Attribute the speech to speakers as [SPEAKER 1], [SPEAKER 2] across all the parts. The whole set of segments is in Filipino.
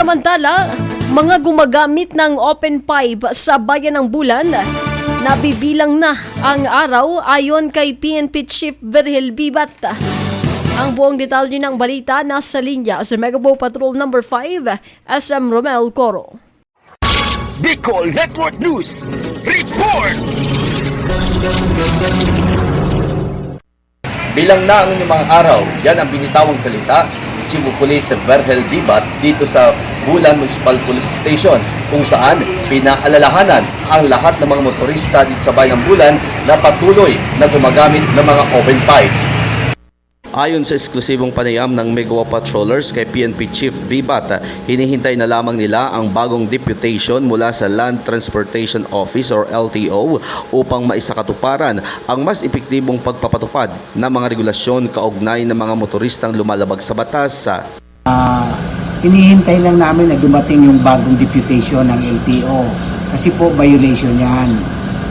[SPEAKER 1] Samantala, mga gumagamit ng open pipe sa bayan ng Bulan, nabibilang na ang araw ayon kay PNP Chief Virgil Bibat. Ang buong detalye ng balita nasa linya sa Megapo Patrol No. 5, SM Romel Coro.
[SPEAKER 2] Bicol Network News Report!
[SPEAKER 3] Bilang na ang inyong mga araw, yan ang binitawang salita ni Chief of Police Virgil Bibat dito sa Bulan Municipal Police Station, kung saan pinaalalahanan ang lahat ng mga motorista dito sa Bayang Bulan na patuloy na gumagamit ng mga open pipe. Ayon sa eksklusibong panayam ng Megawa Patrollers kay PNP Chief Bibat, hinihintay na lamang nila ang bagong deputation mula sa Land Transportation Office or LTO upang maisakatuparan ang mas epektibong pagpapatupad ng mga regulasyon kaugnay ng mga motoristang lumalabag sa batas.
[SPEAKER 4] Hinihintay lang namin na dumating yung bagong deputation ng LTO kasi po violation yan.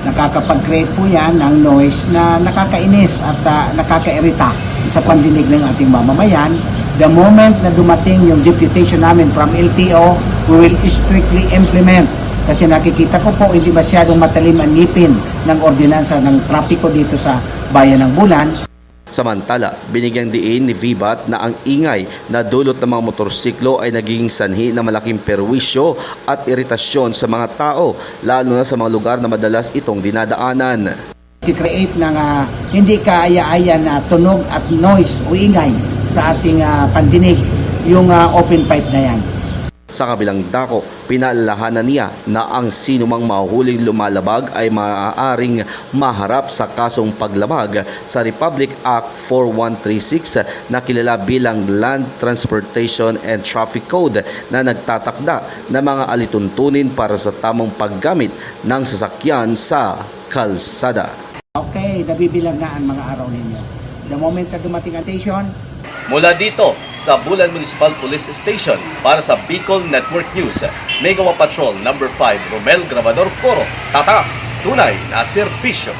[SPEAKER 4] Nakakapag-create po yan ng noise na nakakainis at nakakairita sa pandinig ng ating mamamayan. The moment na dumating yung deputation namin from LTO, we will strictly implement. Kasi nakikita ko po hindi masyadong matalim ang ngipin ng ordinansa ng trapiko dito sa Bayan ng Bulan.
[SPEAKER 3] Samantala, binigyang diin ni Bibat na ang ingay na dulot ng mga motorsiklo ay naging sanhi ng malaking perwisyo at iritasyon sa mga tao, lalo na sa mga lugar na madalas itong dinadaanan.
[SPEAKER 4] I-create ng hindi kaaya-aya na tunog at noise o ingay sa ating pandinig yung open pipe na yan.
[SPEAKER 3] Sa kabilang dako, pinaalalahanan niya na ang sinumang mahuhuling lumalabag ay maaaring maharap sa kasong paglabag sa Republic Act 4136 na kilala bilang Land Transportation and Traffic Code na nagtatakda ng mga alituntunin para sa tamang paggamit ng sasakyan sa kalsada.
[SPEAKER 4] Okay, nabibilang na ang mga araw ninyo. The moment na dumating ang station,
[SPEAKER 3] mula dito sa Bulan Municipal Police Station para sa Bicol Network News, Megawa Patrol No. 5, Romel Grabador Coro, tatak, tunay na serbisyo.